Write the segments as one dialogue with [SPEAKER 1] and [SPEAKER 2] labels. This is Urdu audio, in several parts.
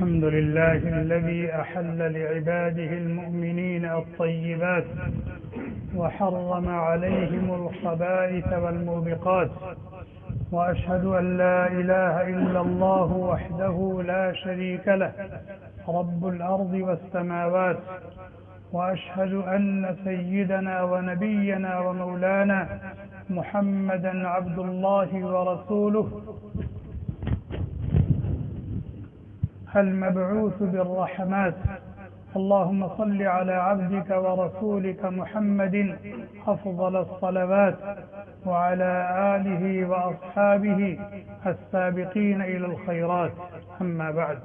[SPEAKER 1] الحمد لله الذي أحل لعباده المؤمنين الطيبات وحرم عليهم الخبائث والموبقات، وأشهد أن لا إله إلا الله وحده لا شريك له رب الأرض والسماوات، وأشهد أن سيدنا ونبينا ومولانا محمدا عبد الله ورسوله المبعوث بالرحمات. اللهم صل على عبدك ورسولك محمد أفضل الصلوات، وعلى آله وأصحابه السابقين إلى الخيرات. أما بعد،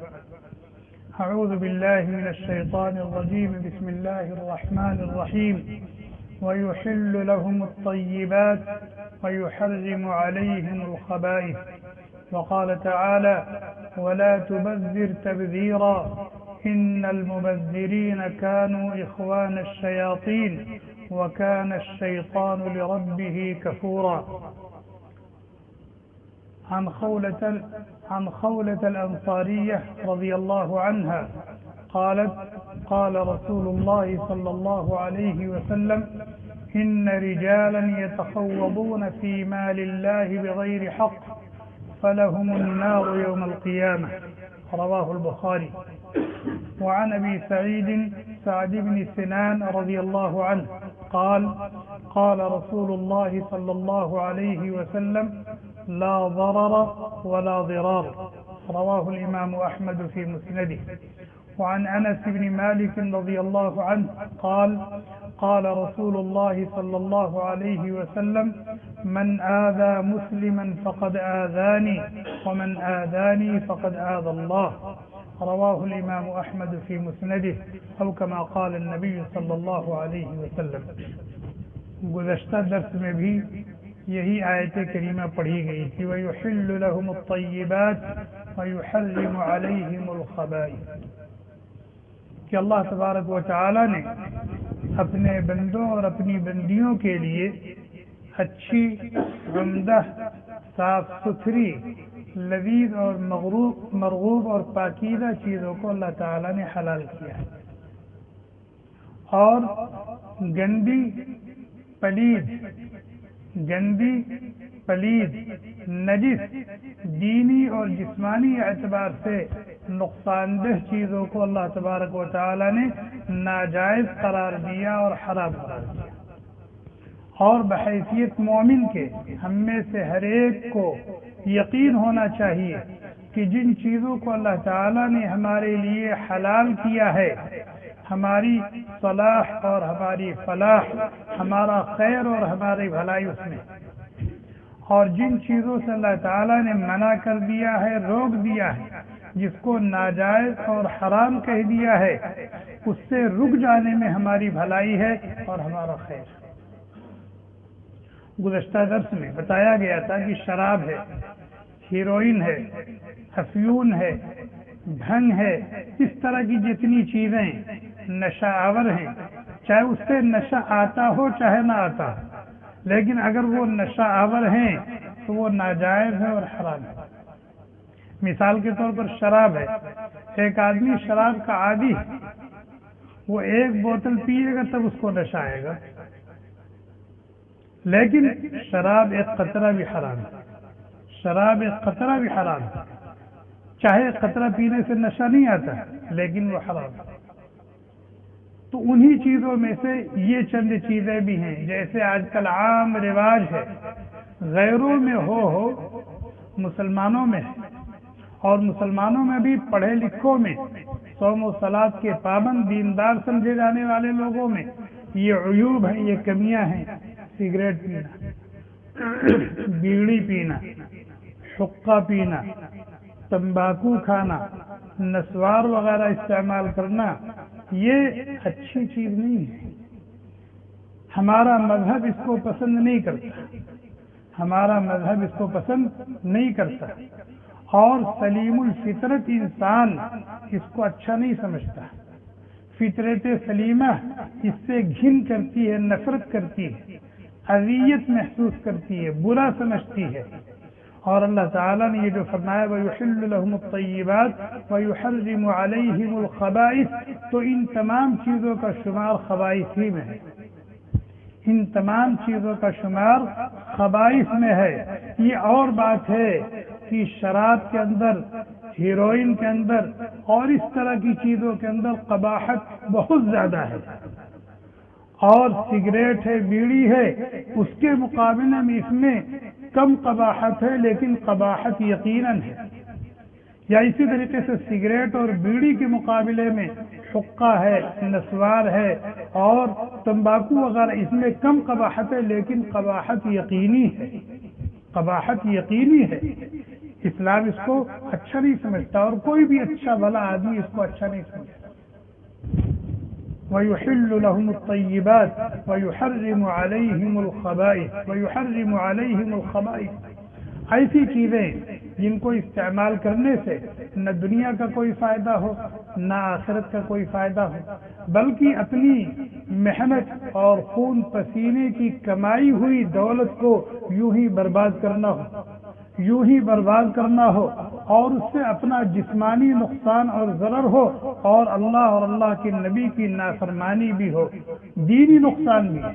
[SPEAKER 1] أعوذ بالله من الشيطان الرجيم. بسم الله الرحمن الرحيم. ويحل لهم الطيبات ويحرم عليهم الخبائث. وقال تعالى: ولا تبذر تبذيرا إن المبذرين كانوا إخوان الشياطين وكان الشيطان لربه كفورا. عن خولة الأنصارية رضي الله عنها قالت: قال رسول الله صلى الله عليه وسلم: إن رجالا يتخوضون في مال الله بغير حق فلهم النار يوم القيامة. رواه البخاري. وعن أبي سعد بن سنان رضي الله عنه قال: قال رسول الله صلى الله عليه وسلم: لا ضرر ولا ضرار. رواه الإمام أحمد في مسنده. وعن أنس بن مالك رضي الله عنه قال: قال رسول الله صلى الله عليه وسلم: من آذى مسلما فقد آذاني ومن آذاني فقد آذى الله. رواه الإمام أحمد في مسنده، أو كما قال النبي صلی اللہ علیہ وسلم. گزشتہ درس میں بھی یہی آیت کریمہ پڑھی گئی تھی: وَيُحِلُّ لَهُمُ الطَّيِّبَاتِ وَيُحَرِّمُ عَلَيْهِمُ الْخَبَائِثَ، کہ اللہ تبارک و تعالی نے اپنے بندوں اور اپنی بندیوں کے لیے اچھی، عمدہ، صاف ستھری، لذیذ اور مرغوب اور پاکیزہ چیزوں کو اللہ تعالی نے حلال کیا ہے، اور گندی، پلید، نجس، دینی اور جسمانی اعتبار سے نقصان دہ چیزوں کو اللہ تبارک و تعالی نے ناجائز قرار دیا اور حرام قرار دیا. اور بحیثیت مومن کے ہم میں سے ہر ایک کو یقین ہونا چاہیے کہ جن چیزوں کو اللہ تعالی نے ہمارے لیے حلال کیا ہے، ہماری صلاح اور ہماری فلاح، ہمارا خیر اور ہماری بھلائی اس میں، اور جن چیزوں سے اللہ تعالیٰ نے منع کر دیا ہے، روک دیا ہے، جس کو ناجائز اور حرام کہہ دیا ہے، اس سے رک جانے میں ہماری بھلائی ہے اور ہمارا خیر. گزشتہ درس میں بتایا گیا تھا کہ شراب ہے، ہیروئن ہے، افیون ہے، بھنگ ہے، اس طرح کی جتنی چیزیں نشہ آور ہیں، چاہے اس سے نشہ آتا ہو چاہے نہ آتا ہو، لیکن اگر وہ نشہ آور ہیں تو وہ ناجائز ہے اور حرام ہے. مثال کے طور پر شراب ہے. ایک آدمی شراب کا عادی ہے، وہ ایک بوتل پیے گا تب اس کو نشہ آئے گا، لیکن شراب ایک قطرہ بھی حرام ہے. شراب ایک قطرہ بھی حرام ہے، چاہے قطرہ پینے سے نشہ نہیں آتا لیکن وہ حرام ہے. تو انہی چیزوں میں سے یہ چند چیزیں بھی ہیں، جیسے آج کل عام رواج ہے، غیروں میں ہو مسلمانوں میں ہے، اور مسلمانوں میں بھی پڑھے لکھوں میں، صوم و صلاۃ کے پابند دیندار سمجھے جانے والے لوگوں میں یہ عیوب ہیں، یہ کمیاں ہیں. سگریٹ پینا، بیڑی پینا، حقہ پینا، تمباکو کھانا، نسوار وغیرہ استعمال کرنا، یہ اچھی چیز نہیں ہے. ہمارا مذہب اس کو پسند نہیں کرتا، اور سلیم الفطرت انسان اس کو اچھا نہیں سمجھتا. فطرت سلیمہ اس سے گھن کرتی ہے، نفرت کرتی ہے، اذیت محسوس کرتی ہے، برا سمجھتی ہے. اور اللہ تعالیٰ نے یہ جو فرمایا وَيُحِلُّ لَهُمُ الطَّيِّبَاتِ وَيُحَرِّمُ عَلَيْهِمُ الْخَبَائِثَ، تو ان تمام چیزوں کا شمار خبائث ہی میں ہے، ان تمام چیزوں کا شمار خبائث میں ہے۔ یہ اور بات ہے کہ شراب کے اندر، ہیروئن کے اندر اور اس طرح کی چیزوں کے اندر قباحت بہت زیادہ ہے، اور سگریٹ ہے، بیڑی ہے، اس کے مقابلے میں اس میں کم قباحت ہے، لیکن قباحت یقیناً ہے۔ یا اسی طریقے سے سگریٹ اور بیڑی کے مقابلے میں حقہ ہے، نسوار ہے اور تمباکو وغیرہ، اس میں کم قباحت ہے، لیکن قباحت یقینی ہے، قباحت یقینی ہے۔ اسلام اس کو اچھا نہیں سمجھتا، اور کوئی بھی اچھا بھلا آدمی اس کو اچھا نہیں سمجھتا۔ وَيُحِلُّ لَهُمُ الطَّيِّبَاتِ وَيُحَرِّمُ عَلَيْهِمُ الْخَبَائِثَ وَيُحَرِّمُ عَلَيْهِمُ الْخَبَائِثَ، ایسی چیزیں جن کو استعمال کرنے سے نہ دنیا کا کوئی فائدہ ہو نہ آخرت کا کوئی فائدہ ہو، بلکہ اپنی محنت اور خون پسینے کی کمائی ہوئی دولت کو یوں ہی برباد کرنا ہو، یوں ہی برباد کرنا ہو، اور اس سے اپنا جسمانی نقصان اور ضرر ہو، اور اللہ اور اللہ کے نبی کی نافرمانی بھی ہو، دینی نقصان بھی ہے،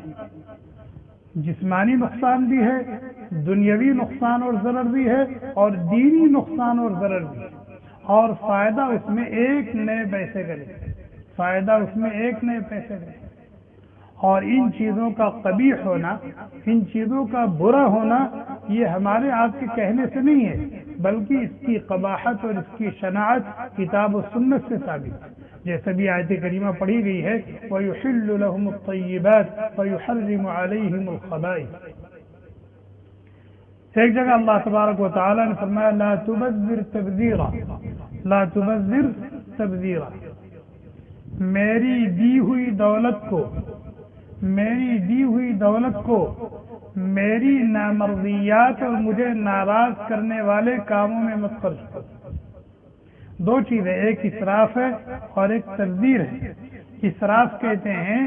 [SPEAKER 1] جسمانی نقصان بھی ہے، دنیاوی نقصان اور ضرر بھی ہے، اور دینی نقصان اور ضرر بھی ہے، اور فائدہ اس میں ایک نئے پیسے کا نہیں، فائدہ اس میں ایک نئے پیسے کا نہیں۔ اور ان چیزوں کا قبیح ہونا، ان چیزوں کا برا ہونا، یہ ہمارے آپ کے کہنے سے نہیں ہے، بلکہ اس کی قباحت اور اس کی شناعت کتاب و سنت سے ثابت ہے، جیسے بھی آیت کریمہ پڑھی گئی ہے وَيُحِلُّ لَهُمُ الطَّيِّبَاتِ وَيُحَرِّمُ عَلَيْهِمُ الْخَبَائِثَ۔ ایک جگہ اللہ تبارک و تعالی نے فرمایا لا تبذر تبذیرا، لا تبذر تبذیرا، میری دی ہوئی دولت کو، میری دی ہوئی دولت کو میری نامرضیات اور مجھے ناراض کرنے والے کاموں میں مت خرچ کرو۔ دو چیزیں، ایک اسراف ہے اور ایک تبذیر ہے۔ اسراف کہتے ہیں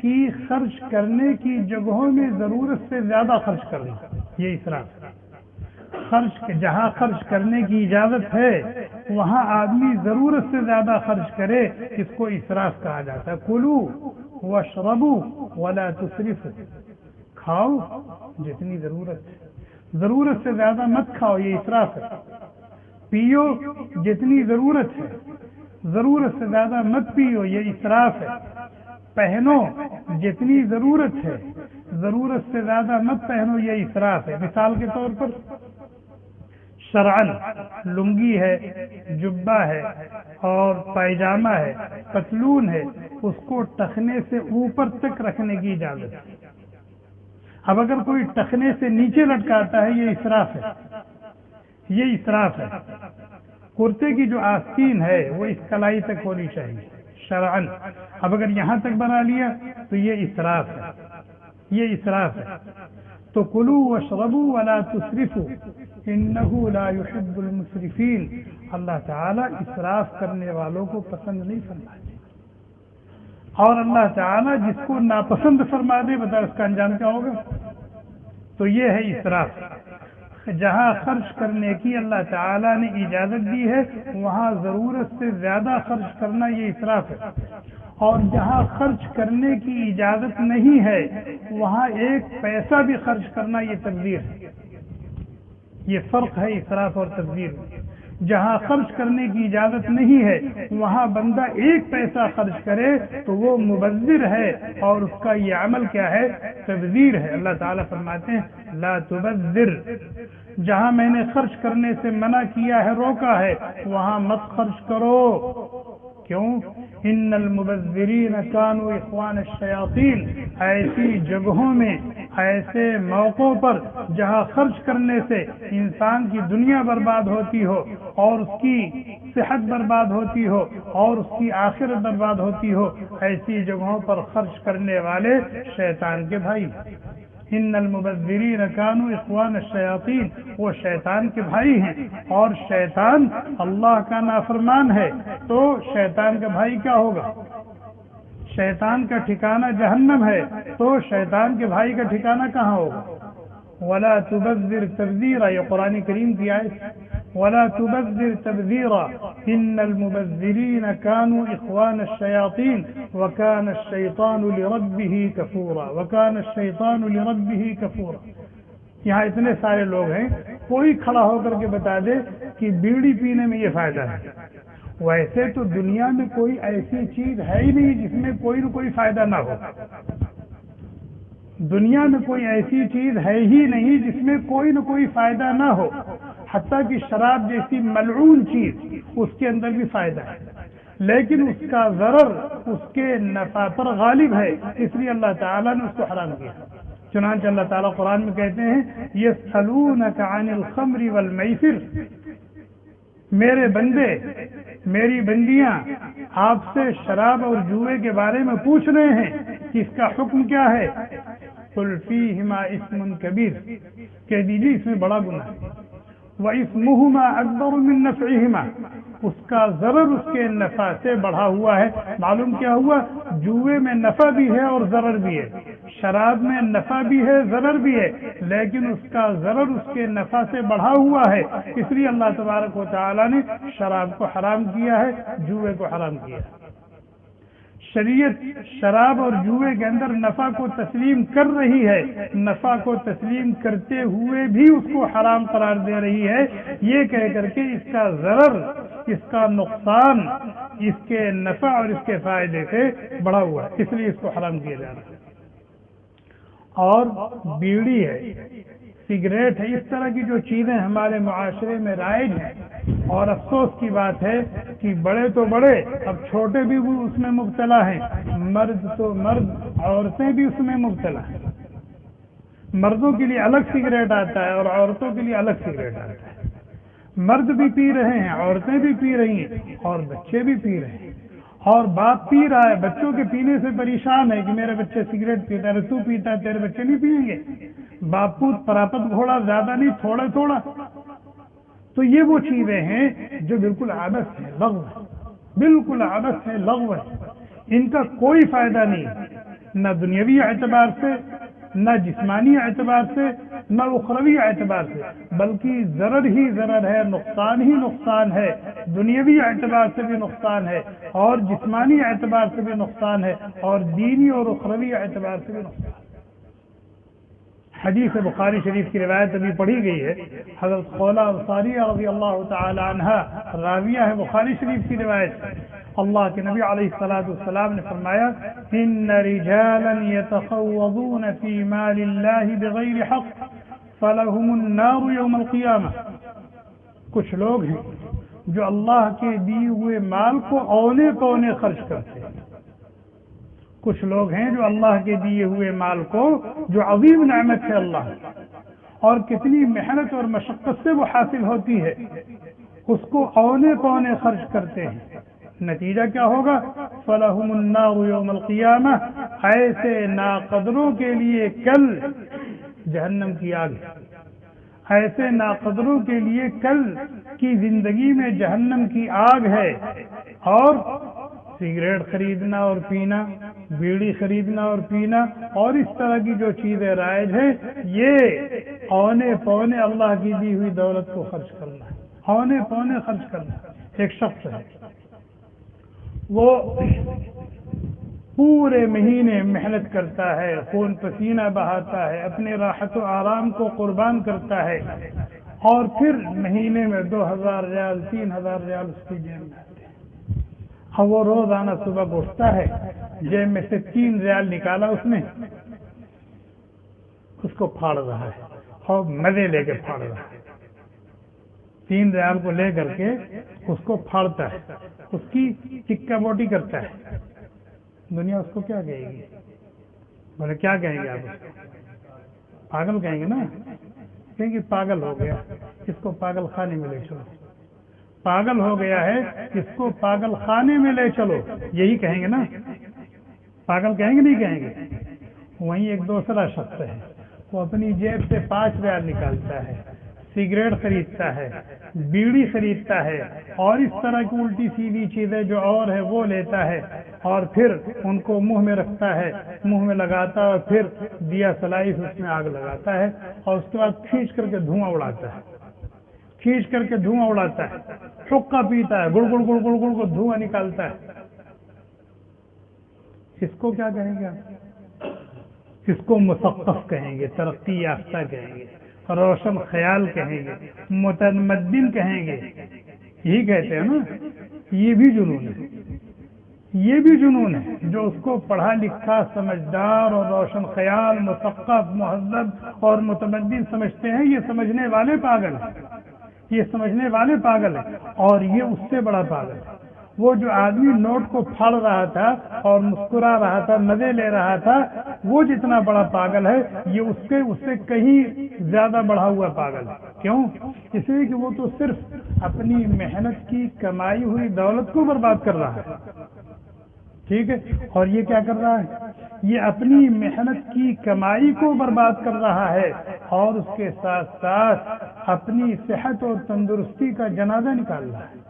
[SPEAKER 1] کہ خرچ کرنے کی جگہوں میں ضرورت سے زیادہ خرچ کرنا، یہ اسراف ہے۔ جہاں خرچ کرنے کی اجازت ہے وہاں آدمی ضرورت سے زیادہ خرچ کرے، اس کو اسراف کہا جاتا ہے۔ کلو واشربوا ولا تسرفوا، کھاؤ جتنی ضرورت ہے، ضرورت سے زیادہ مت کھاؤ، یہ اسراف ہے۔ پیو جتنی ضرورت ہے، ضرورت سے زیادہ مت پیو، یہ اسراف ہے۔ پہنو جتنی ضرورت ہے، ضرورت سے زیادہ مت پہنو، یہ اسراف ہے۔ مثال کے طور پر شرعن لنگی ہے، جبہ ہے اور پائجامہ ہے، پتلون ہے، اس کو ٹخنے سے اوپر تک رکھنے کی اجازت ہے۔ اب اگر کوئی ٹخنے سے نیچے لٹکاتا ہے، یہ اسراف ہے، یہ اسراف ہے۔ کرتے کی جو آستین ہے وہ اس کلائی تک ہونی چاہیے شرعن، اب اگر یہاں تک بنا لیا تو یہ اسراف ہے، یہ اسراف ہے۔ تو کلوا واشربوا ولا تسرفوا انہ لا يحب المسرفین، اللہ تعالیٰ اسراف کرنے والوں کو پسند نہیں فرماتے، اور اللہ تعالیٰ جس کو ناپسند فرما دے بتا اس کا انجام کیا ہوگا؟ تو یہ ہے اسراف۔ جہاں خرچ کرنے کی اللہ تعالیٰ نے اجازت دی ہے وہاں ضرورت سے زیادہ خرچ کرنا یہ اسراف ہے، اور جہاں خرچ کرنے کی اجازت نہیں ہے وہاں ایک پیسہ بھی خرچ کرنا یہ تبذیر ہے۔ یہ فرق ہے اسراف اور تبذیر میں۔ جہاں خرچ کرنے کی اجازت نہیں ہے وہاں بندہ ایک پیسہ خرچ کرے تو وہ مبذر ہے، اور اس کا یہ عمل کیا ہے؟ تبذیر ہے۔ اللہ تعالیٰ فرماتے ہیں لا تبذر، جہاں میں نے خرچ کرنے سے منع کیا ہے، روکا ہے، وہاں مت خرچ کرو۔ کیوں؟ ان المبذرین کانوا اخوان الشیاطین، ایسی جگہوں میں، ایسے موقعوں پر جہاں خرچ کرنے سے انسان کی دنیا برباد ہوتی ہو اور اس کی صحت برباد ہوتی ہو اور اس کی آخرت برباد ہوتی ہو، ایسی جگہوں پر خرچ کرنے والے شیطان کے بھائی۔ ان المبذرین کانوا اخوان الشیاطین، وہ شیطان کے بھائی ہیں، اور شیطان اللہ کا نافرمان ہے، تو شیطان کا بھائی کیا ہوگا؟ شیطان کا ٹھکانہ جہنم ہے، تو شیطان کے بھائی کا ٹھکانہ کہاں ہوگا؟ ولا تبذر تبذیرا، یہ قرآن کریم کی آیت، ولا تبذر تبذیرا ان المبذرین كانوا اخوان الشیاطین وكان الشیطان لربه کفورا، وكان الشیطان لربه کفورا۔ یہاں اتنے سارے لوگ ہیں، کوئی کھڑا ہو کر کے بتا دے کہ بیڑی پینے میں یہ فائدہ ہے۔ ویسے تو دنیا میں کوئی ایسی چیز ہے ہی نہیں جس میں کوئی نہ کوئی فائدہ نہ ہو، دنیا میں کوئی ایسی چیز ہے ہی نہیں جس میں کوئی نہ کوئی فائدہ نہ ہو، حتیٰ کہ شراب جیسی ملعون چیز اس کے اندر بھی فائدہ ہے، لیکن اس کا ضرر اس کے نفع پر غالب ہے، اس لیے اللہ تعالیٰ نے اس کو حرام کیا۔ چنانچہ اللہ تعالیٰ قرآن میں کہتے ہیں یسألونک عن الخمر والمیسر، میرے بندے میری بندیاں آپ سے شراب اور جوئے کے بارے میں پوچھ رہے ہیں کہ اس کا حکم کیا ہے، قل فیہما اسم کبیر، کہہ دیجیے اس میں بڑا گناہ ہے، وَإِثْمُهُمَا أَكْبَرُ مِن نَّفْعِهِمَا، اس کا ضرر اس کے نفع سے بڑھا ہوا ہے۔ معلوم کیا ہوا، جوئے میں نفع بھی ہے اور ضرر بھی ہے، شراب میں نفع بھی ہے ضرر بھی ہے، لیکن اس کا ضرر اس کے نفع سے بڑھا ہوا ہے، اس لیے اللہ تبارک و تعالیٰ نے شراب کو حرام کیا ہے، جوئے کو حرام کیا ہے۔ شریعت شراب اور جوئے کے اندر نفع کو تسلیم کر رہی ہے، نفع کو تسلیم کرتے ہوئے بھی اس کو حرام قرار دے رہی ہے، یہ کہہ کر کے اس کا ضرر، اس کا نقصان اس کے نفع اور اس کے فائدے سے بڑا ہوا ہے، اس لیے اس کو حرام کیا جا رہا ہے۔ اور بیڑی ہے، سگریٹ ہے، اس طرح کی جو چیزیں ہمارے معاشرے میں رائج ہیں، اور افسوس کی بات ہے کہ بڑے تو بڑے، اب چھوٹے بھی اس میں مبتلا ہیں، مرد تو مرد، عورتیں بھی اس میں مبتلا ہیں۔ مردوں کے لیے الگ سگریٹ آتا ہے اور عورتوں کے لیے الگ سگریٹ آتا ہے، مرد بھی پی رہے ہیں، عورتیں بھی پی رہی ہیں، اور بچے بھی پی رہے ہیں، اور باپ پی رہا ہے، بچوں کے پینے سے پریشان ہے کہ میرے بچے سگریٹ پیتا ہے، تو پیتا ہے تیرے بچے نہیں پیئیں گے، باپوت پراپت گھوڑا، زیادہ نہیں تھوڑا تھوڑا۔ تو یہ وہ چیزیں ہیں جو بالکل عبث ہے، لغو ہے، بالکل عبث ہے، لغو ہے، ان کا کوئی فائدہ نہیں، نہ دنیاوی اعتبار سے، نہ جسمانی اعتبار سے، نہ اخروی اعتبار سے، بلکہ ضرر ہی ضرر ہے، نقصان ہی نقصان ہے، دنیاوی اعتبار سے بھی نقصان ہے، اور جسمانی اعتبار سے بھی نقصان ہے، اور دینی اور اخروی اعتبار سے بھی نقصان ہے۔ حدیث بخاری شریف کی روایت ابھی پڑھی گئی ہے، حضرت خولہ انصاریہ رضی اللہ تعالی عنہ راویہ ہے بخاری شریف کی روایت، اللہ کے نبی علیہ الصلوۃ والسلام نے فرمایا ان رجالا يتخوضون في مال الله بغیر حق فلهم النار یوم القیامہ، کچھ لوگ ہیں جو اللہ کے دیے ہوئے مال کو اونے پونے خرچ کرتے ہیں، کچھ لوگ ہیں جو اللہ کے دیے ہوئے مال کو، جو عظیم نعمت ہے اللہ، اور کتنی محنت اور مشقت سے وہ حاصل ہوتی ہے، اس کو اونے پونے خرچ کرتے ہیں، نتیجہ کیا ہوگا، فَلَهُمُ النَّارُ يَوْمَ الْقِيَامَةِ، ایسے ناقدروں کے لیے کل جہنم کی آگ ہے، ایسے ناقدروں کے لیے کل کی زندگی میں جہنم کی آگ ہے۔ اور سگریٹ خریدنا اور پینا، بیڑی خریدنا اور پینا، اور اس طرح کی جو چیزیں رائج ہیں، یہ اونے پونے اللہ کی دی ہوئی دولت کو خرچ کرنا ہے، اونے پونے خرچ کرنا۔ ایک شخص ہے، وہ پورے مہینے محنت کرتا ہے، خون پسینہ بہاتا ہے، اپنے راحت و آرام کو قربان کرتا ہے، اور پھر مہینے میں 2000 ریال 3000 ریال اس کی جیب میں آتے ہیں۔ اب وہ روزانہ صبح اٹھتا ہے، جیب میں سے 3 ریال نکالا اس نے، اس کو پھاڑ رہا ہے، اور مزے لے کے پھاڑ رہا ہے، 3 ریال کو لے کر کے اس کو پھاڑتا ہے، اس کی چکا بوٹی کرتا ہے۔ دنیا اس کو کیا کہے گی؟ بولے کیا کہیں گے آپ اس کو؟ پاگل کہیں گے نا، کہیں گے پاگل ہو گیا، اس کو پاگل خانے میں لے چلو، پاگل ہو گیا ہے، اس کو پاگل خانے میں لے چلو، یہی کہیں گے نا، پاگل کہیں گے نہیں کہیں گے؟ وہیں ایک دوسرا شخص ہے، وہ اپنی جیب سے 5 ریال نکالتا ہے، سگریٹ خریدتا ہے، بیڑی خریدتا ہے، اور اس طرح کی الٹی سیدھی چیزیں جو اور ہے وہ لیتا ہے، اور پھر ان کو منہ میں رکھتا ہے، منہ میں لگاتا ہے اور پھر دیا سلائی سے اس میں آگ لگاتا ہے اور اس کے بعد کھینچ کر کے دھواں اڑاتا ہے، کھینچ کر کے دھواں اڑاتا ہے، حقہ پیتا ہے، گڑ گڑ گڑ گڑ گڑ کو دھواں نکالتا ہے. اس کو کیا کہیں گے آپ؟ اس کو مثقف کہیں گے، ترقی یافتہ کہیں گے، روشن خیال کہیں گے، متمدن کہیں گے. یہی کہتے ہیں نا. یہ بھی جنون ہے، یہ بھی جنون ہے. جو اس کو پڑھا لکھا، سمجھدار اور روشن خیال، مثقف، مہذب اور متمدن سمجھتے ہیں، یہ سمجھنے والے پاگل ہیں، یہ سمجھنے والے پاگل ہیں. اور یہ اس سے بڑا پاگل ہے. وہ جو آدمی نوٹ کو پھاڑ رہا تھا اور مسکرا رہا تھا، مزے لے رہا تھا، وہ جتنا بڑا پاگل ہے، یہ اس سے کہیں زیادہ بڑھا ہوا پاگل ہے. کیوں؟ اس لیے کہ وہ تو صرف اپنی محنت کی کمائی ہوئی دولت کو برباد کر رہا ہے. ٹھیک ہے. اور یہ کیا کر رہا ہے؟ یہ اپنی محنت کی کمائی کو برباد کر رہا ہے اور اس کے ساتھ ساتھ اپنی صحت اور تندرستی کا جنازہ نکال رہا ہے،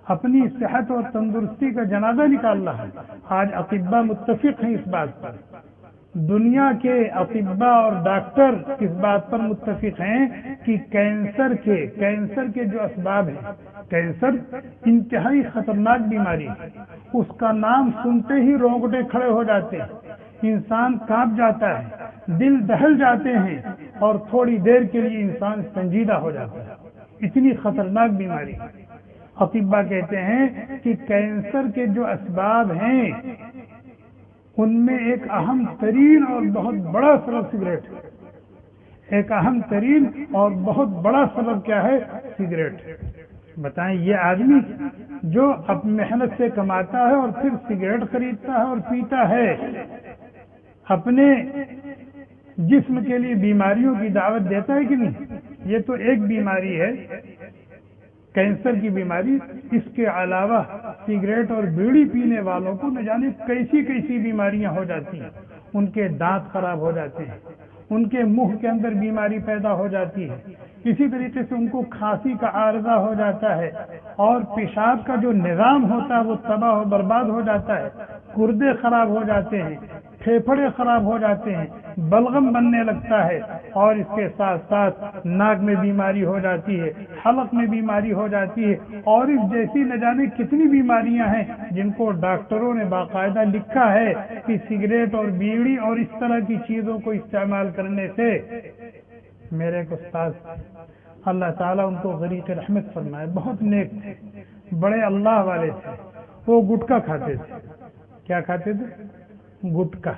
[SPEAKER 1] اپنی صحت اور تندرستی کا جنازہ نکال رہا ہے. آج اطباء متفق ہیں اس بات پر، دنیا کے اطباء اور ڈاکٹر اس بات پر متفق ہیں کہ کینسر کے جو اسباب ہیں، کینسر انتہائی خطرناک بیماری ہے. اس کا نام سنتے ہی رونگٹے کھڑے ہو جاتے ہیں، انسان کانپ جاتا ہے، دل دہل جاتے ہیں اور تھوڑی دیر کے لیے انسان سنجیدہ ہو جاتا ہے. اتنی خطرناک بیماری. اطباء کہتے ہیں کہ کینسر کے جو اسباب ہیں ان میں ایک اہم ترین اور بہت بڑا سبب سگریٹ ہے. ایک اہم ترین اور بہت بڑا سبب کیا ہے؟ سگریٹ. بتائیں، یہ آدمی جو اب محنت سے کماتا ہے اور پھر سگریٹ خریدتا ہے اور پیتا ہے، اپنے جسم کے لیے بیماریوں کی دعوت دیتا ہے کہ نہیں؟ یہ تو ایک بیماری ہے، کینسر کی بیماری. اس کے علاوہ سگریٹ اور بیڑی پینے والوں کو نہ جانے کیسی کیسی بیماریاں ہو جاتی ہیں. ان کے دانت خراب ہو جاتے ہیں، ان کے منہ کے اندر بیماری پیدا ہو جاتی ہے، اسی طریقے سے ان کو کھانسی کا عارضہ ہو جاتا ہے اور پیشاب کا جو نظام ہوتا ہے وہ تباہ و برباد ہو جاتا ہے. گردے خراب ہو جاتے ہیں، پھیپھڑے خراب ہو جاتے ہیں، بلغم بننے لگتا ہے اور اس کے ساتھ ساتھ ناک میں بیماری ہو جاتی ہے، حلق میں بیماری ہو جاتی ہے اور اس جیسی نہ جانے کتنی بیماریاں ہیں جن کو ڈاکٹروں نے باقاعدہ لکھا ہے کہ سگریٹ اور بیڑی اور اس طرح کی چیزوں کو استعمال کرنے سے. میرے ایک استاد، اللہ تعالیٰ ان کو غریق رحمت فرمائے، بہت نیک تھے، بڑے اللہ والے تھے. وہ گٹکا کھاتے تھے. کیا کھاتے تھے؟ گٹکا.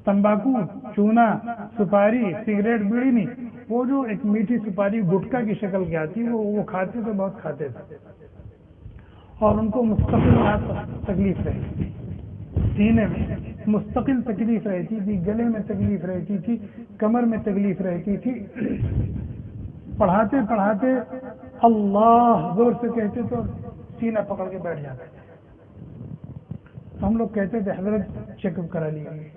[SPEAKER 1] تمباکو، چونا، سپاری، سگریٹ، بیڑی نہیں، وہ جو ایک میٹھی سپاری گٹکا کی شکل کی آتی وہ کھاتے تھے، بہت کھاتے تھے. اور ان کو مستقل تکلیف رہتی تھی، سینے میں مستقل تکلیف رہتی تھی، گلے میں تکلیف رہتی تھی، کمر میں تکلیف رہتی تھی. پڑھاتے پڑھاتے اللہ زور سے کہتے تو سینہ پکڑ کے بیٹھ جاتے تھے. ہم لوگ کہتے تھے حضرت چیک اپ کرا لیجیے،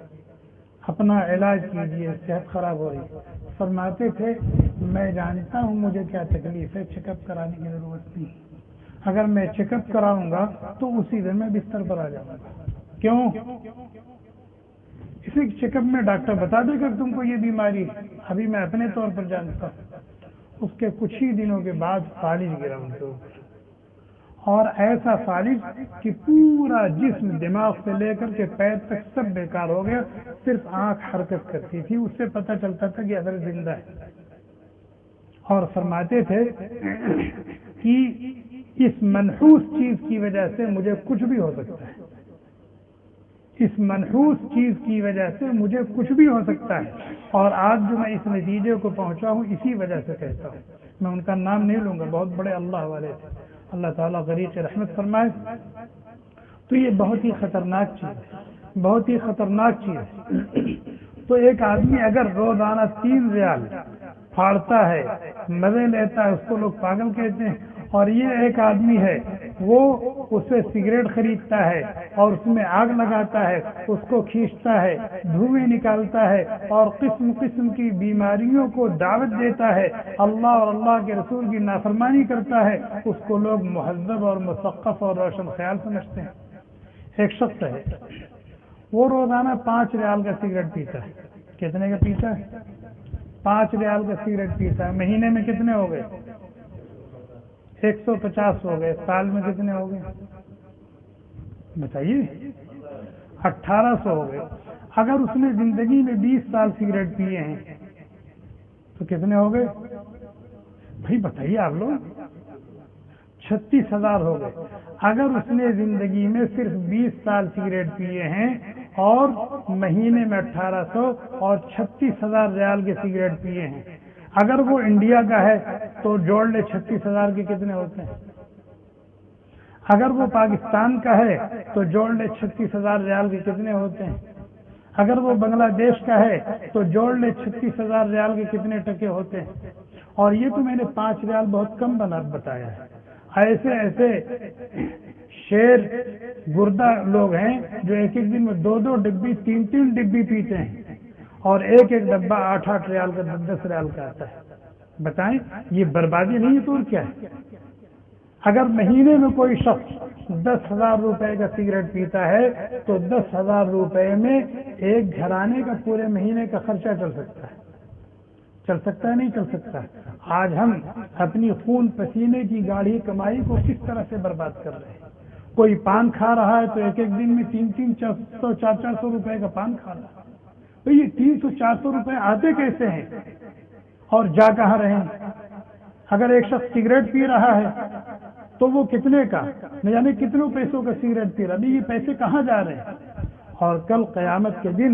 [SPEAKER 1] اپنا علاج کیجیے، صحت خراب ہو رہی. فرماتے تھے میں جانتا ہوں مجھے کیا تکلیف ہے، چیک اپ کرانے کی ضرورت نہیں. اگر میں چیک اپ کراؤں گا تو اسی دن میں بستر پر آ جاؤں گا. کیوں؟ اسی چیک اپ میں ڈاکٹر بتا دے گا تم کو یہ بیماری. ابھی میں اپنے طور پر جانتا ہوں. اس کے کچھ ہی دنوں کے بعد فالج گرا ان کے اوپر، اور ایسا فالج کہ پورا جسم دماغ سے لے کر کے پیر تک سب بیکار ہو گیا، صرف آنکھ حرکت کرتی تھی، اس سے پتہ چلتا تھا کہ اگر زندہ ہے. اور فرماتے تھے کہ اس منحوس چیز کی وجہ سے مجھے کچھ بھی ہو سکتا ہے، اس منحوس چیز کی وجہ سے مجھے کچھ بھی ہو سکتا ہے. اور آج جو میں اس نتیجے کو پہنچا ہوں اسی وجہ سے کہتا ہوں. میں ان کا نام نہیں لوں گا، بہت بڑے اللہ والے تھے، اللہ تعالیٰ غریق رحمت فرمائے. تو یہ بہت ہی خطرناک چیز ہے، بہت ہی خطرناک چیز ہے. تو ایک آدمی اگر روزانہ 3 ریال پھاڑتا ہے، مزے لیتا ہے، اس کو لوگ پاگل کہتے ہیں. اور یہ ایک آدمی ہے وہ اس سے سگریٹ خریدتا ہے اور اس میں آگ لگاتا ہے، اس کو کھینچتا ہے، دھوئیں نکالتا ہے اور قسم قسم کی بیماریوں کو دعوت دیتا ہے، اللہ اور اللہ کے رسول کی نافرمانی کرتا ہے. اس کو لوگ مہذب اور مثقف اور روشن خیال سمجھتے ہیں. ایک شخص ہے وہ روزانہ 5 ریال کا سگریٹ پیتا ہے. کتنے کا پیتا ہے؟ 5 ریال کا سگریٹ پیتا ہے. مہینے میں کتنے ہو گئے؟ 150 ہو گئے. سال میں کتنے ہو گئے بتائیے؟ 1800 ہو گئے. اگر اس نے زندگی میں 20 سال سگریٹ پیے ہیں تو کتنے ہو گئے بھائی بتائیے آپ لوگ؟ 36,000 ہو گئے. اگر اس نے زندگی میں صرف 20 سال سگریٹ پیے ہیں اور مہینے میں 1800 اور 36,000 ریال کے سگریٹ پیے ہیں، اگر وہ انڈیا کا ہے تو جوڑ لے 36,000 کے کتنے ہوتے ہیں. اگر وہ پاکستان کا ہے تو جوڑ لے 36,000 ریال کے کتنے ہوتے ہیں. اگر وہ بنگلہ دیش کا ہے تو جوڑ لے 36,000 ریال کے کتنے ٹکے ہوتے ہیں. اور یہ تو میں نے 5 ریال بہت کم بتایا ہے. ایسے ایسے شیر گردہ لوگ ہیں جو ایک ایک دن میں 2 ڈبی 3 ڈبی پیتے ہیں اور ایک ڈبہ 8 ریال کا 10 ریال کا آتا ہے. بتائیں یہ بربادی نہیں ہے تو اور کیا ہے؟ اگر مہینے میں کوئی شخص 10,000 روپے کا سگریٹ پیتا ہے تو 10,000 روپے میں ایک گھرانے کا پورے مہینے کا خرچہ چل سکتا ہے. چل سکتا ہے نہیں چل سکتا؟ آج ہم اپنی خون پسینے کی گاڑھی کمائی کو کس طرح سے برباد کر رہے ہیں. کوئی پان کھا رہا ہے تو ایک ایک دن میں 300 400 روپے کا پان کھا رہا ہے. تو یہ 300 400 روپے آتے کیسے ہیں اور جا کہاں رہے ہیں؟ اگر ایک شخص سگریٹ پی رہا ہے تو وہ کتنے کا نہ جانے کتنوں پیسوں کا سگریٹ پی رہا ہے. یہ پیسے کہاں جا رہے ہیں؟ اور کل قیامت کے دن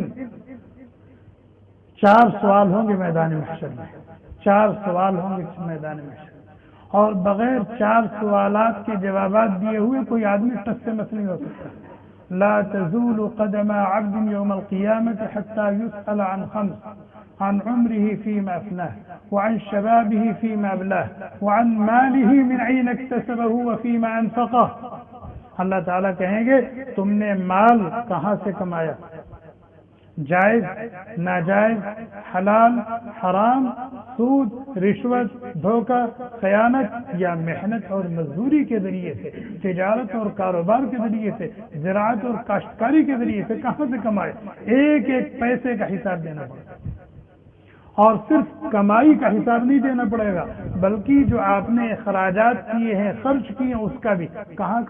[SPEAKER 1] 4 سوال ہوں گے میدان محشر میں. 4 سوال ہوں گے میدان محشر اور بغیر 4 سوالات کے جوابات دیے ہوئے کوئی آدمی ٹس سے مس نہیں ہو سکتا. لا تزول قدم عبد يوم القيامة حتى يسأل عن 5: عن عمره فيما أفناه وعن شبابه فيما أبلاه وعن ماله من أين اكتسبه وفيما أنفقه. اللہ تعالیٰ کہیں گے تم نے مال کہاں سے کمایا، جائز ناجائز، حلال حرام، سود رشوت دھوکہ خیانت، یا محنت اور مزدوری کے ذریعے سے، تجارت اور کاروبار کے ذریعے سے، زراعت اور کاشتکاری کے ذریعے سے کہاں سے کمائے. ایک ایک پیسے کا حساب دینا پڑے گا. اور صرف کمائی کا حساب نہیں دینا پڑے گا بلکہ جو آپ نے اخراجات کیے ہیں، خرچ کیے ہیں، اس کا بھی کہاں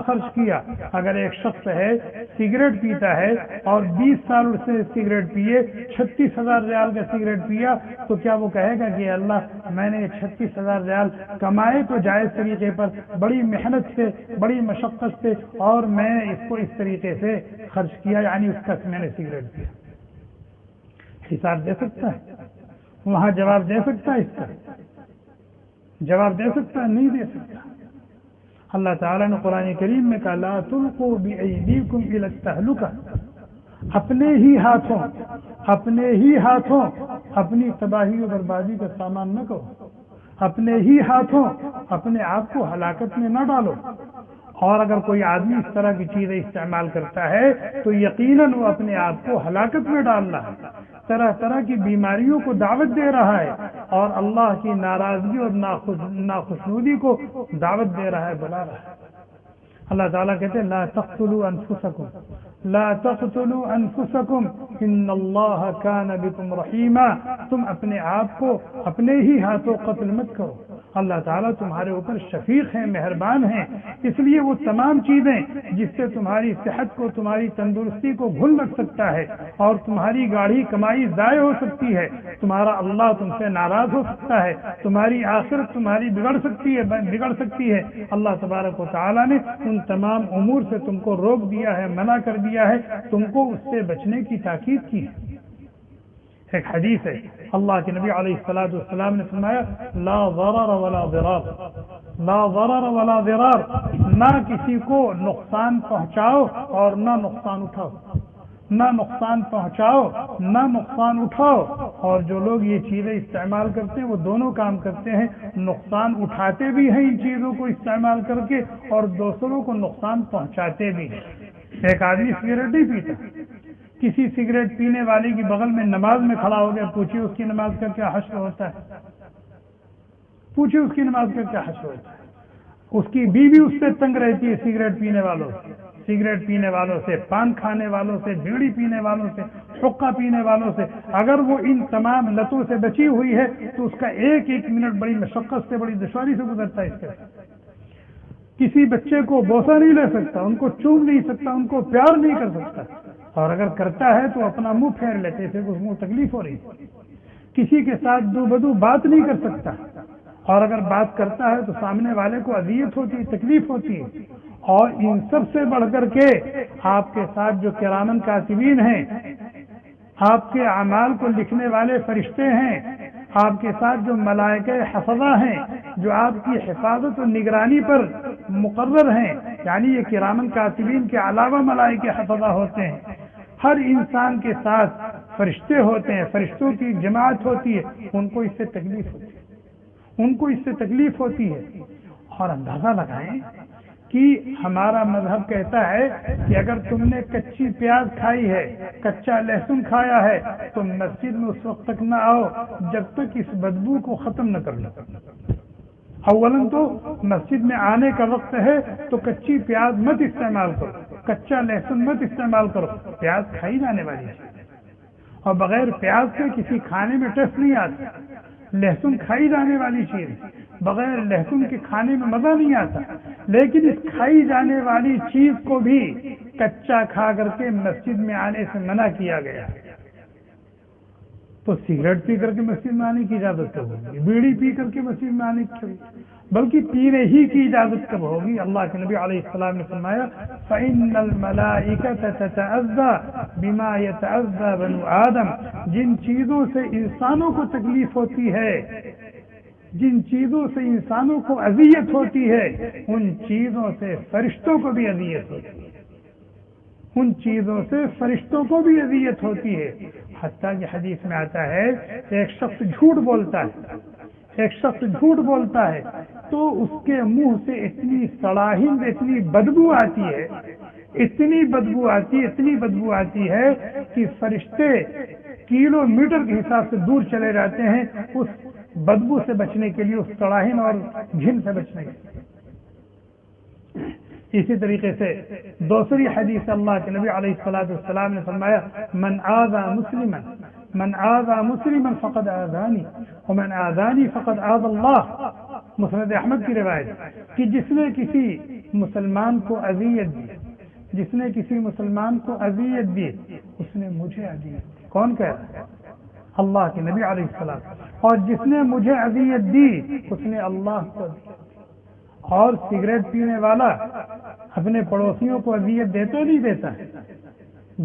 [SPEAKER 1] خرچ کیا. اگر ایک شخص ہے سگریٹ پیتا ہے اور 20 سال اس نے سگریٹ پیے، 36,000 ریال کا سگریٹ پیا، تو کیا وہ کہے گا کہ اللہ میں نے 36,000 ریال کمائے تو جائز طریقے پر، بڑی محنت سے، بڑی مشقت سے، اور میں نے اس کو اس طریقے سے خرچ کیا، یعنی اس کا میں نے سگریٹ پیا. حساب دے سکتا ہے؟ وہاں جواب دے سکتا ہے؟ اس کا جواب دے سکتا ہے؟ نہیں دے سکتا. اللہ تعالیٰ نے قرآن کریم میں کہا لا تلقوا بأیدیکم الی التہلکہ، اپنے ہی ہاتھوں اپنی تباہی و بربادی کا سامان نہ کرو، اپنے ہی ہاتھوں اپنے آپ کو ہلاکت میں نہ ڈالو. اور اگر کوئی آدمی اس طرح کی چیزیں استعمال کرتا ہے تو یقیناً وہ اپنے آپ کو ہلاکت میں ڈال رہا ہے، طرح طرح کی بیماریوں کو دعوت دے رہا ہے، اور اللہ کی ناراضگی اور ناخوشنودی کو دعوت دے رہا ہے، بلا رہا ہے. اللہ تعالیٰ کہتے ہیں لا تقتلوا انفسکم ان اللہ کان بکم رحیما. تم اپنے آپ کو اپنے ہی ہاتھوں قتل مت کرو، اللہ تعالیٰ تمہارے اوپر شفیق ہیں، مہربان ہیں. اس لیے وہ تمام چیزیں جس سے تمہاری صحت کو، تمہاری تندرستی کو گھل لگ سکتا ہے اور تمہاری گاڑھی کمائی ضائع ہو سکتی ہے، تمہارا اللہ تم سے ناراض ہو سکتا ہے، تمہاری آخرت تمہاری بگڑ سکتی ہے، اللہ تبارک و تعالیٰ نے ان تمام امور سے تم کو روک دیا ہے، منع کر دیا ہے، تم کو اس سے بچنے کی تاکید کی ہے. ایک حدیث ہے اللہ کے نبی علیہ الصلوۃ والسلام نے فرمایا لا ضرر ولا ضرار، لا ضرر ولا ضرار، نہ کسی کو نقصان پہنچاؤ اور نہ نقصان اٹھاؤ، نہ نقصان پہنچاؤ نہ نقصان اٹھاؤ. اور جو لوگ یہ چیزیں استعمال کرتے ہیں وہ دونوں کام کرتے ہیں، نقصان اٹھاتے بھی ہیں ان چیزوں کو استعمال کر کے اور دوسروں کو نقصان پہنچاتے بھی ہیں. ایک آدمی سگریٹ نہیں پیتا، کسی سگریٹ پینے والے کی بغل میں نماز میں کھڑا ہو گیا، پوچھیے اس کی نماز کا کیا حشر ہوتا ہے، پوچھیے اس کی نماز کا کیا حشر ہوتا ہے. اس کی بیوی اس سے تنگ رہتی ہے سگریٹ پینے والوں سے، سگریٹ پینے والوں سے، پان کھانے والوں سے، بیڑی پینے والوں سے، حقہ پینے والوں سے۔ اگر وہ ان تمام لتوں سے بچی ہوئی ہے تو اس کا ایک ایک منٹ بڑی مشقت سے، بڑی دشواری سے گزرتا ہے اس کے ساتھ۔ کسی بچے کو بوسہ نہیں لے سکتا، ان کو چوم نہیں سکتا، ان کو پیار نہیں کر سکتا، اور اگر کرتا ہے تو اپنا منہ پھیر لیتے تھے، اس کو تکلیف ہو رہی ہے۔ کسی کے ساتھ دو بدو بات نہیں کر سکتا، اور اگر بات کرتا ہے تو سامنے والے کو اذیت ہوتی ہے، تکلیف ہوتی ہے۔ اور ان سب سے بڑھ کر کے آپ کے ساتھ جو کرامن کاتبین ہیں، آپ کے اعمال کو لکھنے والے فرشتے ہیں، آپ کے ساتھ جو ملائکہ حفظہ ہیں جو آپ کی حفاظت و نگرانی پر مقرر ہیں، یعنی یہ کرامن کاتبین کے علاوہ ملائکہ حفظہ ہوتے ہیں، ہر انسان کے ساتھ فرشتے ہوتے ہیں، فرشتوں کی جماعت ہوتی ہے، ان کو اس سے تکلیف ہوتی ہے، ان کو اس سے تکلیف ہوتی ہے۔ اور اندازہ لگائیں کہ ہمارا مذہب کہتا ہے کہ اگر تم نے کچی پیاز کھائی ہے، کچا لہسن کھایا ہے، تو مسجد میں اس وقت تک نہ آؤ جب تک اس بدبو کو ختم نہ کر لو۔ اولاً تو مسجد میں آنے کا وقت ہے تو کچی پیاز مت استعمال کرو، کچا لہسن مت استعمال کرو، پیاز کھائی جانے والی ہے، اور بغیر پیاز کے کسی کھانے میں ٹیسٹ نہیں آتا۔ لہسن کھائی جانے والی چیز، بغیر لہسن کے کھانے میں مزہ نہیں آتا، لیکن اس کھائی جانے والی چیز کو بھی کچا کھا کر کے مسجد میں آنے سے منع کیا گیا۔ تو سگریٹ پی کر کے مسجد میں آنے کی اجازت کب ہوگی؟ بیڑی پی کر کے مسجد میں آنے کی، بلکہ پینے ہی کی اجازت کب ہوگی؟ اللہ کے نبی علیہ السلام نے فرمایا فَإِنَّ الْمَلَائِكَةَ تَتَأَذَّى بِمَا يَتَأَذَّى بَنُو آدم، جن چیزوں سے انسانوں کو تکلیف ہوتی ہے، جن چیزوں سے انسانوں کو اذیت ہوتی ہے، ان چیزوں سے فرشتوں کو بھی اذیت ہوتی ہے، ان چیزوں سے فرشتوں کو بھی اذیت ہوتی ہے۔ حتیٰ کہ حدیث میں آتا ہے ایک شخص جھوٹ بولتا ہے، ایک شخص جھوٹ بولتا ہے تو اس کے منہ سے اتنی صلاحیت، اتنی بدبو آتی ہے، اتنی بدبو آتی ہے، اتنی بدبو آتی ہے کہ فرشتے کلو میٹر کے حساب سے دور چلے جاتے ہیں اس بدبو سے بچنے کے لیے، اس صلاحین اور گھن سے بچنے کے لیے۔ اسی طریقے سے دوسری حدیث اللہ کے نبی علیہ السلام نے فرمایا من آذى مسلما فقد آذانی ومن آذانی فقد آذى اللہ، مسند احمد کی روایت، کہ جس نے کسی مسلمان کو اذیت دی، جس نے کسی مسلمان کو اذیت دی اس نے مجھے اذیت دی۔ کون کہہ رہا ہے؟ اللہ کے نبی علیہ السلام۔ اور جس نے مجھے اذیت دی اس نے اللہ کو دی۔ اور سگریٹ پینے والا اپنے پڑوسیوں کو اذیت دیتا نہیں دیتا،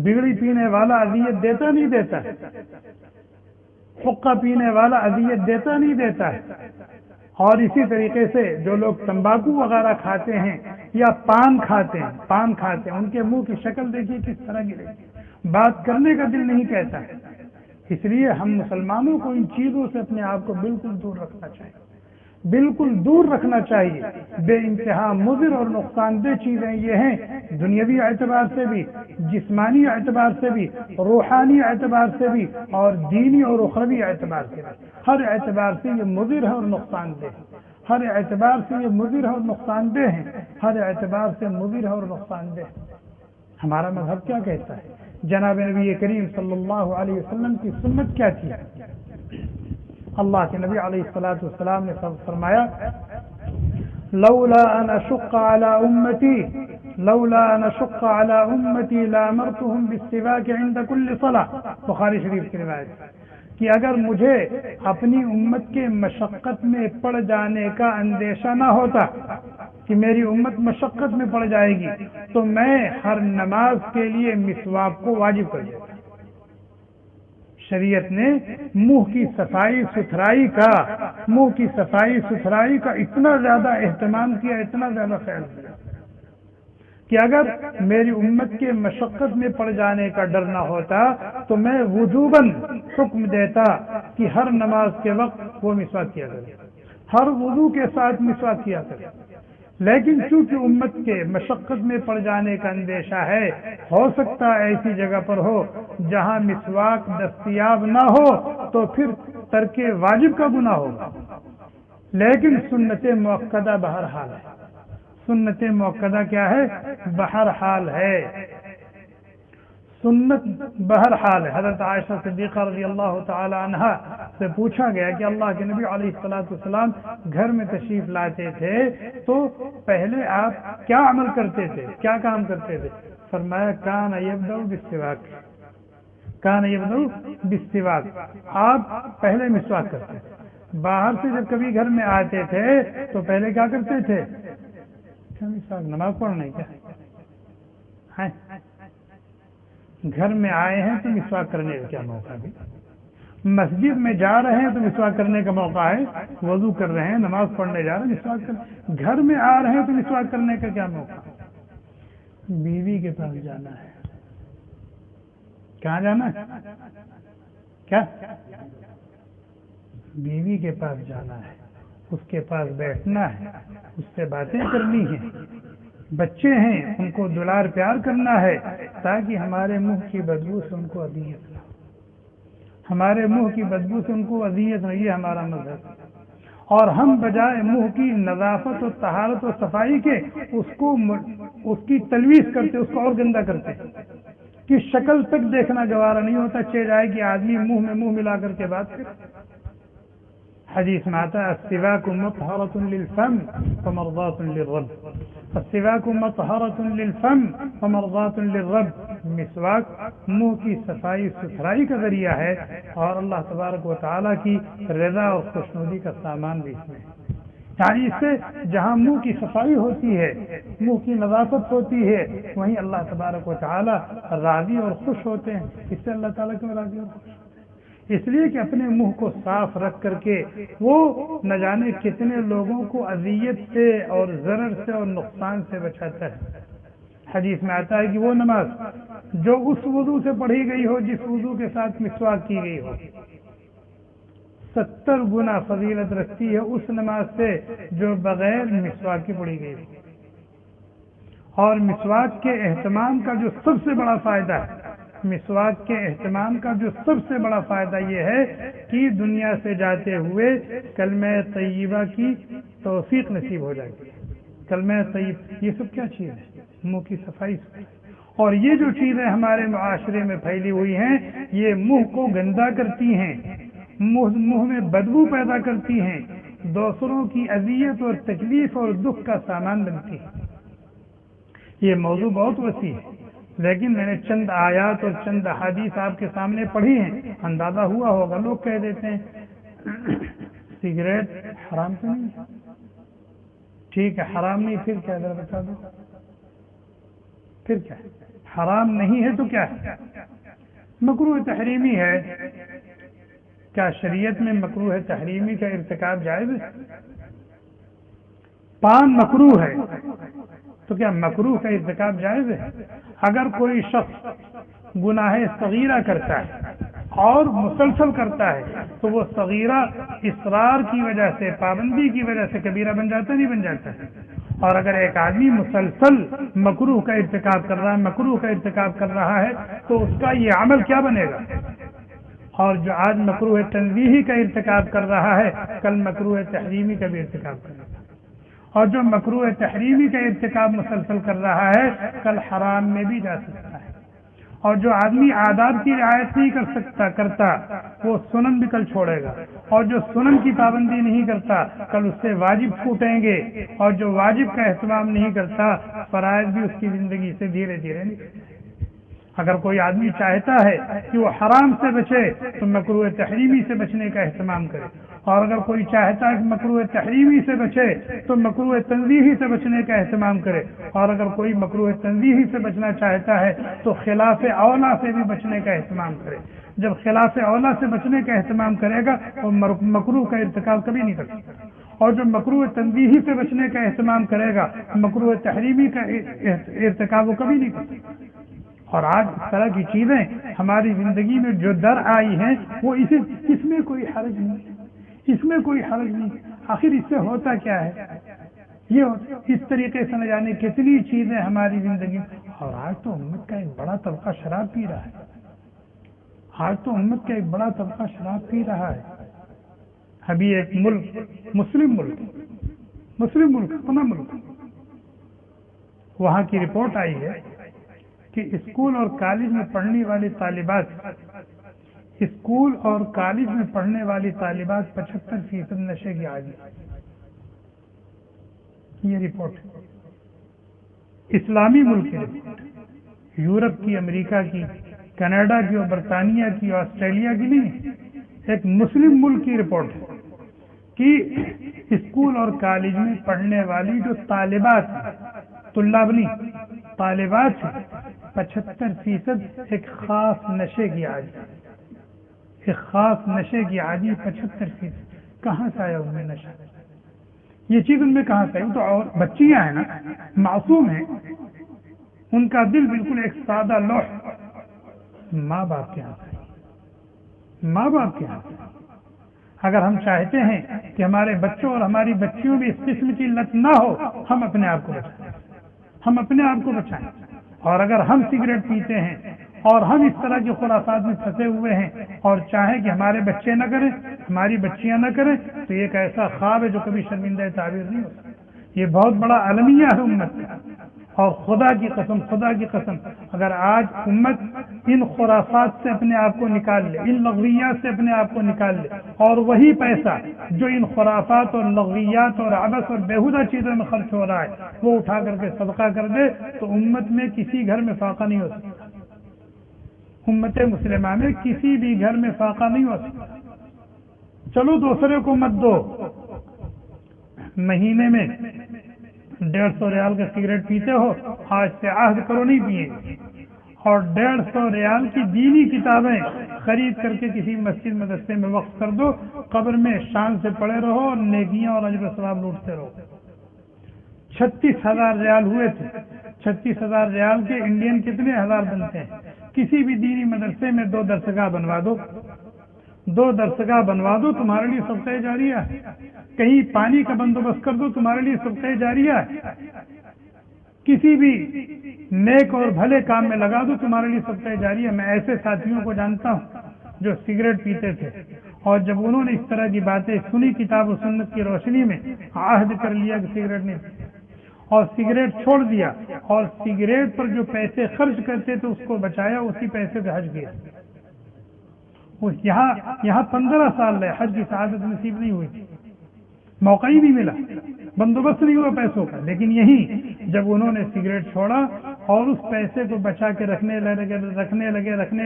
[SPEAKER 1] بیڑی پینے والا اذیت دیتا نہیں دیتا، حقہ پینے والا اذیت دیتا نہیں دیتا ہے۔ اور اسی طریقے سے جو لوگ تمباکو وغیرہ کھاتے ہیں یا پان کھاتے ہیں ان کے منہ کی شکل دیکھیے کس طرح کی رہتی، بات کرنے کا دل نہیں کہتا ہے۔ اس لیے ہم مسلمانوں کو ان چیزوں سے اپنے آپ کو بالکل دور رکھنا چاہیے، بالکل دور رکھنا چاہیے۔ بے انتہا مضر اور نقصان دہ چیزیں یہ ہیں، دنیاوی اعتبار سے بھی، جسمانی اعتبار سے بھی، روحانی اعتبار سے بھی، اور دینی اور اخروی اعتبار سے بھی۔ ہر اعتبار سے یہ مضر ہے اور نقصان دہ ہے، ہر اعتبار سے یہ مضر ہے اور نقصان دہ ہیں، ہر اعتبار سے مضر ہے اور نقصان دہ ہے۔ ہمارا مذہب کیا کہتا ہے؟ جناب نبی کریم صلی اللہ علیہ وسلم کی سنت کیا تھی؟ اللہ کے نبی علیہ السلام نے فرمایا لولا ان اشق على امتی لامرتهم بالسواک عند كل صلاة، بخاری شریف کی روایت، کہ اگر مجھے اپنی امت کے مشقت میں پڑ جانے کا اندیشہ نہ ہوتا کہ میری امت مشقت میں پڑ جائے گی تو میں ہر نماز کے لیے مسواک کو واجب کر دیتا۔ شریعت نے منہ کی صفائی ستھرائی کا اتنا زیادہ اہتمام کیا، اتنا زیادہ خیال کیا کہ اگر میری امت کے مشقت میں پڑ جانے کا ڈر نہ ہوتا تو میں وجوباً حکم دیتا کہ ہر نماز کے وقت وہ مسواک کیا کرے، ہر وضو کے ساتھ مسواک کیا کرے۔ لیکن چونکہ امت کے مشقت میں پڑ جانے کا اندیشہ ہے، ہو سکتا ہے ایسی جگہ پر ہو جہاں مسواک دستیاب نہ ہو تو پھر ترک واجب کا گناہ ہوگا، لیکن سنت مؤکدہ بہرحال ہے، سنت موقدہ کیا ہے؟ بہرحال ہے، سنت بہرحال ہے۔ حضرت عائشہ صدیقہ رضی اللہ تعالی عنہا سے پوچھا گیا کہ اللہ کے نبی علیہ الصلوۃ والسلام گھر میں تشریف لاتے تھے تو پہلے آپ کیا عمل کرتے تھے، کیا کام کرتے تھے؟ فرمایا کان یبدأ بالسواک، کان یبدأ بالسواک، آپ پہلے مسواک کرتے تھے۔ باہر سے جب کبھی گھر میں آتے تھے تو پہلے کیا کرتے تھے؟ کیا مسواک؟ نماز پڑھنے کیا ہے؟ گھر میں آئے ہیں تو مسواک کرنے کا کیا موقع ہے؟ مسجد میں جا رہے ہیں تو مسواک کرنے کا موقع ہے، وضو کر رہے ہیں، نماز پڑھنے جا رہے ہیں مسواک کرنے، گھر میں آ رہے ہیں تو مسواک کرنے کا کیا موقع ہے؟ بیوی کے پاس جانا ہے، کہاں جانا ہے؟ کیا؟ بیوی کے پاس جانا ہے، اس کے پاس بیٹھنا ہے، اس سے باتیں کرنی ہیں، بچے ہیں ان کو دلار پیار کرنا ہے تاکہ ہمارے منہ کی بدبو سے ان کو اذیت نہ ہو، ہمارے منہ کی بدبو سے ان کو اذیت نہ، یہ ہمارا مذہب ہے۔ اور ہم بجائے منہ کی نظافت و طہارت و صفائی کے اس کی تلویث کرتے، اس کو اور گندا کرتے کہ شکل تک دیکھنا گوارا نہیں ہوتا، چہ جائے کہ آدمی منہ میں منہ ملا کر کے بات کرے۔ حدیث میں آتا ہے السواک مطہرۃ للفم ومرضاۃ للرب، السواک مطہرۃ للفم ومرضاۃ للرب، مسواک منہ کی صفائی ستھرائی کا ذریعہ ہے اور اللہ تبارک و تعالیٰ کی رضا اور خوشنودی کا سامان بھی اس میں ہے۔ یعنی اس سے جہاں منہ کی صفائی ہوتی ہے، منہ کی نظافت ہوتی ہے، وہیں اللہ تبارک و تعالیٰ راضی اور خوش ہوتے ہیں۔ اس سے اللہ تعالیٰ کیوں راضی اور خوش؟ اس لیے کہ اپنے منہ کو صاف رکھ کر کے وہ نہ جانے کتنے لوگوں کو اذیت سے اور ضرر سے اور نقصان سے بچاتا ہے۔ حدیث میں آتا ہے کہ وہ نماز جو اس وضو سے پڑھی گئی ہو جس وضو کے ساتھ مسواک کی گئی ہو، 70 گنا فضیلت رکھتی ہے اس نماز سے جو بغیر مسواک کی پڑھی گئی ہو۔ اور مسواک کے اہتمام کا جو سب سے بڑا فائدہ ہے، مسواک کے اہتمام کا جو سب سے بڑا فائدہ یہ ہے کہ دنیا سے جاتے ہوئے کلمہ طیبہ کی توفیق نصیب ہو جائے گی۔ کلمہ طیب یہ سب کیا چیز ہے؟ منہ کی صفائی سے، اور یہ جو چیزیں ہمارے معاشرے میں پھیلی ہوئی ہیں یہ منہ کو گندا کرتی ہیں، منہ میں بدبو پیدا کرتی ہیں، دوسروں کی اذیت اور تکلیف اور دکھ کا سامان بنتی ہے۔ یہ موضوع بہت وسیع ہے، لیکن میں نے چند آیات اور چند احادیث آپ کے سامنے پڑھی ہیں، اندازہ ہوا ہوگا۔ لوگ کہہ دیتے ہیں سگریٹ حرام تو نہیں ہے، ٹھیک ہے حرام نہیں، پھر کیا؟ ذرا بتا دو پھر کیا؟ حرام نہیں ہے تو کیا ہے؟ مکروہ تحریمی ہے۔ کیا شریعت میں مکروہ تحریمی کا ارتکاب جائز ہے؟ پان مکروہ ہے تو کیا مکروہ کا ارتکاب جائز ہے؟ اگر کوئی شخص گناہ صغیرہ کرتا ہے اور مسلسل کرتا ہے تو وہ صغیرہ اصرار کی وجہ سے، پابندی کی وجہ سے کبیرہ بن جاتا نہیں بن جاتا ہے؟ اور اگر ایک آدمی مسلسل مکروہ کا ارتکاب کر رہا ہے، مکروہ کا ارتکاب کر رہا ہے تو اس کا یہ عمل کیا بنے گا؟ اور جو آج مکروہ تنزیہی کا ارتکاب کر رہا ہے کل مکروہ تحریمی کا بھی ارتکاب کرے گا، اور جو مکروہ تحریمی کا ارتکاب مسلسل کر رہا ہے کل حرام میں بھی جا سکتا ہے۔ اور جو آدمی آداب کی رعایت نہیں کرتا وہ سنن بھی کل چھوڑے گا، اور جو سنن کی پابندی نہیں کرتا کل اس سے واجب چھوٹیں گے، اور جو واجب کا اہتمام نہیں کرتا فرائض بھی اس کی زندگی سے دھیرے دھیرے نکلیں گے۔ اگر کوئی آدمی چاہتا ہے کہ وہ حرام سے بچے تو مکروہ تحریمی سے بچنے کا اہتمام کرے، اور اگر کوئی چاہتا ہے کہ مکروہ تحریمی سے بچے تو مکروہ تنزیہی سے بچنے کا اہتمام کرے، اور اگر کوئی مکروہ تنزیہی سے بچنا چاہتا ہے تو خلاف اولا سے بھی بچنے کا اہتمام کرے۔ جب خلاف اولا سے بچنے کا اہتمام کرے گا تو مکروہ کا ارتکاب کبھی نہیں کر سکتا، اور جو مکروہ تنزیہی سے بچنے کا اہتمام کرے گا مکروہ تحریمی کا ارتکاب وہ کبھی نہیں کر سکتا۔ اور آج اس طرح کی چیزیں ہماری زندگی میں جو در آئی ہیں وہ اس میں کوئی حرج نہیں، اس میں کوئی حرج نہیں۔ آخر اس سے ہوتا کیا ہے؟ یہ اس طریقے سے نہ جانے کتنی چیزیں ہماری زندگی میں، اور آج تو امت کا ایک بڑا طبقہ شراب پی رہا ہے، آج تو امت کا ایک بڑا طبقہ شراب پی رہا ہے۔ ابھی ایک ملک مسلم ملک اپنا ملک وہاں کی رپورٹ آئی ہے کہ اسکول اور کالج میں پڑھنے والی طالبات 75% نشے کی عادی. یہ رپورٹ اسلامی ملک کی رپورٹ، یورپ کی، امریکہ کی، کینیڈا کی اور برطانیہ کی اور آسٹریلیا کی نہیں، ایک مسلم ملک کی رپورٹ ہے کہ اسکول اور کالج میں پڑھنے والی جو طالبات ہیں، طلاب نہیں، طالبات ہیں، 75% ایک خاص نشے کی عادی، ایک خاص نشے کی عادی 75%. کہاں سے آیا ان میں نشہ؟ یہ چیز ان میں کہاں سے آئی؟ تو اور بچیاں ہیں نا، معصوم ہیں، ان کا دل بالکل ایک سادہ لوح، ماں باپ کے ہاتھ ہے، ماں باپ کے ہاتھ ہے. اگر ہم چاہتے ہیں کہ ہمارے بچوں اور ہماری بچیوں میں اس قسم کی لت نہ ہو، ہم اپنے آپ کو بچائیں، ہم اپنے آپ کو بچائیں. اور اگر ہم سگریٹ پیتے ہیں اور ہم اس طرح کے خرافات میں پھنسے ہوئے ہیں اور چاہیں کہ ہمارے بچے نہ کریں، ہماری بچیاں نہ کریں، تو یہ ایک ایسا خواب ہے جو کبھی شرمندہ تعبیر نہیں ہو سکتا. یہ بہت بڑا المیہ ہے امت کا. اور خدا کی قسم اگر آج امت ان خرافات سے اپنے آپ کو نکال لے، ان لغویات سے اپنے آپ کو نکال لے، اور وہی پیسہ جو ان خرافات اور لغویات اور عبث اور بیہودہ چیزوں میں خرچ ہو رہا ہے وہ اٹھا کر کے صدقہ کر دے، تو امت میں کسی گھر میں فاقہ نہیں ہو سکتا. امت مسلمہ میں کسی بھی گھر میں فاقہ نہیں ہو سکتا. چلو دوسرے کو مت دو، مہینے میں 150 ریال کا سگریٹ پیتے ہو، آج سے عہد کرو نہیں پیے، اور 150 ریال کی دینی کتابیں خرید کر کے کسی مسجد مدرسے میں وقف کر دو، قبر میں شان سے پڑے رہو اور نیکیاں اور اجر و ثواب لوٹتے رہو. 36,000 ریال ہوئے تھے. 36,000 ریال کے انڈین کتنے ہزار بنتے ہیں؟ کسی بھی دینی مدرسے میں 2 درسگاہ بنوا دو، 2 درسگاہ بنوا دو، تمہارے لیے صدقہ جاریہ ہے. کہیں پانی کا بندوبست کر دو، تمہارے لیے صدقہ جاریہ ہے. کسی بھی نیک اور بھلے کام میں لگا دو، تمہارے لیے صدقہ جاریہ ہے. میں ایسے ساتھیوں کو جانتا ہوں جو سگریٹ پیتے تھے، اور جب انہوں نے اس طرح کی باتیں سنی، کتاب و سنت کی روشنی میں عہد کر لیا کہ سگریٹ نہیں پیتے، اور سگریٹ چھوڑ دیا، اور سگریٹ پر جو پیسے خرچ کرتے تھے اس کو بچایا، اسی پیسے سے حج کیا. یہاں 15 سال رہے، حج کی سعادت نصیب نہیں ہوئی، موقع ہی نہیں ملا، بندوبست نہیں ہوا پیسوں کا. لیکن یہی جب انہوں نے سگریٹ چھوڑا اور اس پیسے کو بچا کے رکھنے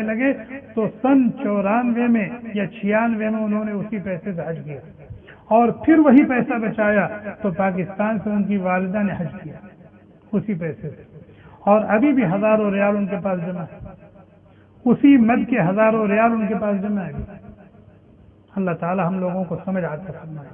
[SPEAKER 1] لگے تو سن 94 میں یا 96 میں انہوں نے اسی پیسے سے حج کیا، اور پھر وہی پیسہ بچایا تو پاکستان سے ان کی والدہ نے حج کیا اسی پیسے سے. اور ابھی بھی ہزاروں ریال ان کے پاس جمع ہے، اسی مد کے ہزاروں ریال ان کے پاس جمع ہے. اللہ تعالی ہم لوگوں کو سمجھ عطا فرمائے،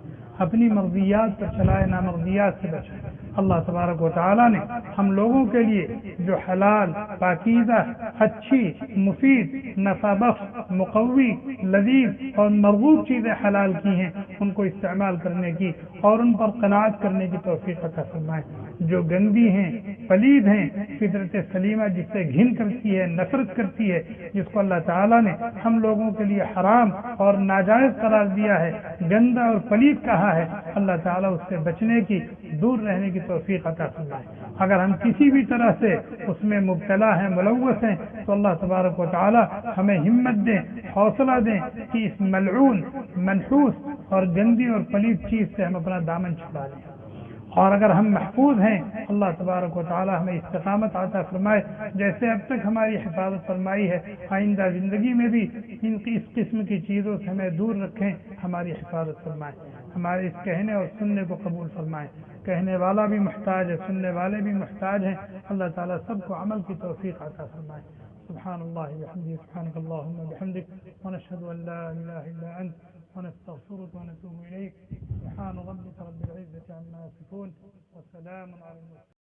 [SPEAKER 1] اپنی مرضیات پر چلائے، نامرضیات سے بچائے. اللہ تبارک و تعالی نے ہم لوگوں کے لیے جو حلال، پاکیزہ، اچھی، مفید، نفع بخش، مقوی، لذیذ اور مرغوب چیزیں حلال کی ہیں، ان کو استعمال کرنے کی اور ان پر قناعت کرنے کی توفیق عطا فرمائے. جو گندی ہیں، پلید ہیں، فطرت سلیمہ جس سے گھن کرتی ہے، نفرت کرتی ہے، جس کو اللہ تعالیٰ نے ہم لوگوں کے لیے حرام اور ناجائز قرار دیا ہے، گندا اور پلید کہا ہے، اللہ تعالیٰ اس سے بچنے کی، دور رہنے کی توفیق عطا فرمائے. اگر ہم کسی بھی طرح سے اس میں مبتلا ہیں، ملوث ہیں، تو اللہ تبارک و تعالیٰ ہمیں ہمت دیں، حوصلہ دیں کہ اس ملعون، منحوس اور گندی اور پلید چیز سے ہم اپنا دامن چھڑا لیں. اور اگر ہم محفوظ ہیں، اللہ تبارک و تعالی ہمیں استقامت عطا فرمائے جیسے اب تک ہماری حفاظت فرمائی ہے. آئندہ زندگی میں بھی اس قسم کی چیزوں سے ہمیں دور رکھیں، ہماری حفاظت فرمائے. ہمارے اس کہنے اور سننے کو قبول فرمائے. کہنے والا بھی محتاج ہے، سننے والے بھی محتاج ہیں. اللہ تعالیٰ سب کو عمل کی توفیق عطا فرمائے. سبحان اللہ وبحمدہ، سبحانک اللہم وبحمدک، ونشہد ان لا الہ الا انت، ونستغفرك ونتوب إليك. سبحان ربك رب العزة عما يصفون، وسلام على المرسلين.